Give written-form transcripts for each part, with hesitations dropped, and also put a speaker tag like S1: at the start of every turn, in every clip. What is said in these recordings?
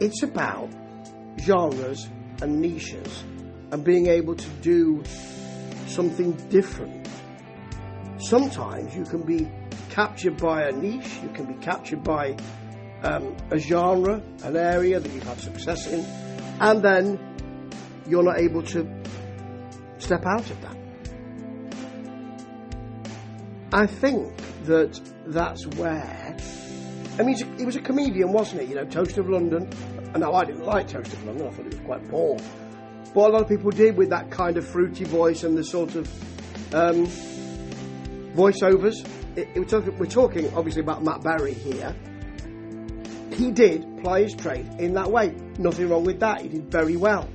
S1: it's about genres and niches and being able to do something different. Sometimes you can be captured by a niche, you can be captured by a genre, an area that you've had success in, and then you're not able to step out of that. I think that's where, I mean, he was a comedian, wasn't he? You know, Toast of London. No, I didn't like Toast of London, I thought it was quite poor. But a lot of people did, with that kind of fruity voice and the sort of voiceovers. We're talking obviously about Matt Berry here. He did ply his trade in that way. Nothing wrong with that. He did very well.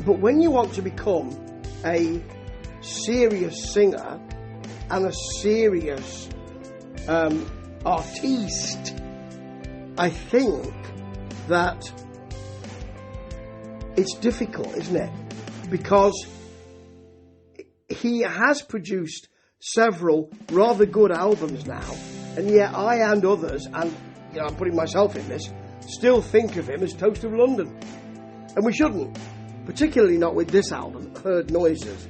S1: But when you want to become a serious singer and a serious artiste, I think that it's difficult, isn't it? Because he has produced several rather good albums now, and yet I and others, and you know, I'm putting myself in this, still think of him as Toast of London. And we shouldn't, particularly not with this album, Heard Noises,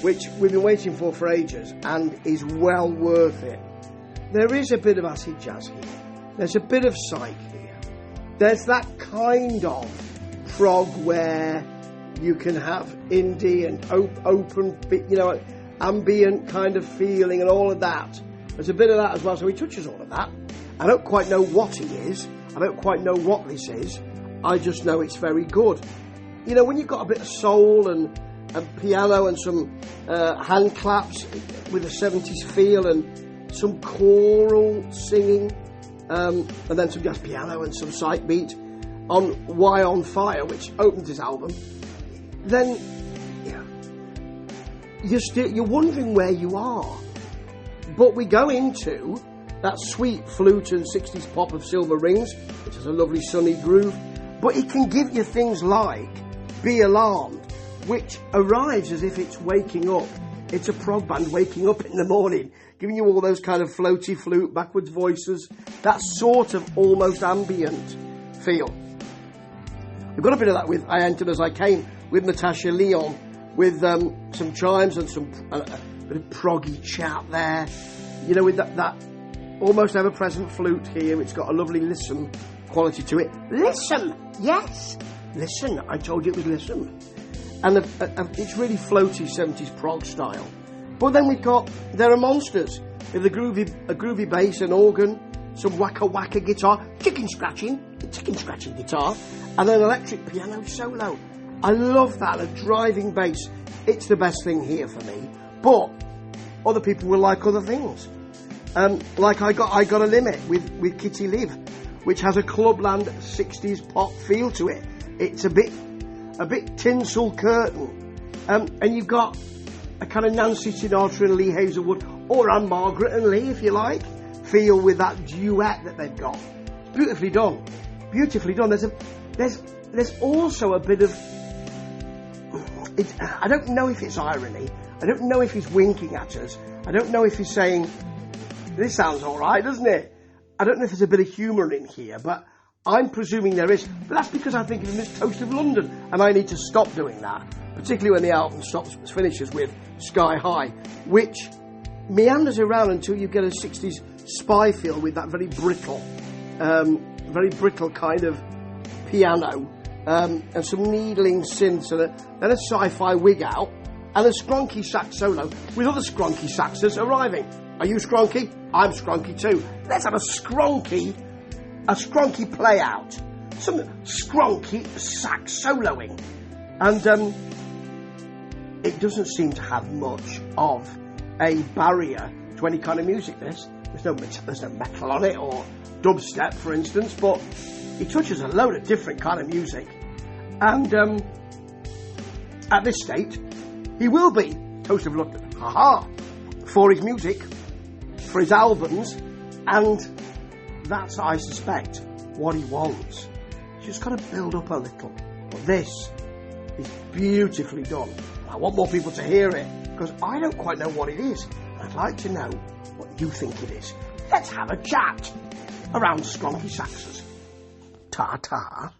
S1: which we've been waiting for ages and is well worth it. There is a bit of acid jazz here. There's a bit of psych here. There's that kind of prog where you can have indie and open, you know, ambient kind of feeling and all of that. There's a bit of that as well, so he touches all of that. I don't quite know what he is. I don't quite know what this is. I just know it's very good. You know, when you've got a bit of soul and piano and some hand claps with a 70s feel and some choral singing, and then some jazz piano and some psych beat on Why on Fire, which opens his album, then you're wondering where you are. But we go into that sweet flute and 60s pop of Silver Rings, which has a lovely sunny groove, but it can give you things like Be Alarmed, which arrives as if it's waking up. It's a prog band waking up in the morning, giving you all those kind of floaty flute, backwards voices, that sort of almost ambient feel. We've got a bit of that with I Entered As I Came, with Natasha Lyonne, with some chimes and some bit of proggy chat there. You know, with that almost ever-present flute here, it's got a lovely listen quality to it. Listen! Yes! Listen, I told you it was listen. And it's really floaty 70s prog style. But then we've got There Are Monsters, with a groovy bass and organ, some wacka wacka guitar, chicken scratching guitar, and an electric piano solo. I love that, a driving bass. It's the best thing here for me. But other people will like other things. Like I got a limit with Kitty Liv, which has a Clubland 60s pop feel to it. It's a bit tinsel curtain. And you've got a kind of Nancy Sinatra and Lee Hazelwood, or Anne Margaret and Lee, if you like, feel with that duet that they've got. Beautifully done. Beautifully done. There's also a bit of, I don't know if it's irony. I don't know if he's winking at us. I don't know if he's saying, this sounds all right, doesn't it? I don't know if there's a bit of humour in here, but I'm presuming there is. But that's because I think of him as Toast of London, and I need to stop doing that, particularly when the album finishes with Sky High, which meanders around until you get a 60s spy feel with that very brittle kind of piano, and some needling synths, and then a sci-fi wig out, and a skronky sax solo with other skronky saxers arriving. Are you skronky? I'm skronky too. Let's have a skronky play out. Some skronky sax soloing. And it doesn't seem to have much of a barrier to any kind of music, this. There's no metal on it, or dubstep, for instance, but he touches a load of different kind of music. And at this state, he will be Toast of London. Ha-ha! For his music, for his albums, and that's, I suspect, what he wants. He's just got to build up a little. But this is beautifully done. I want more people to hear it, because I don't quite know what it is. I'd like to know what you think it is. Let's have a chat. around Skronky Saxes. Ta-ta.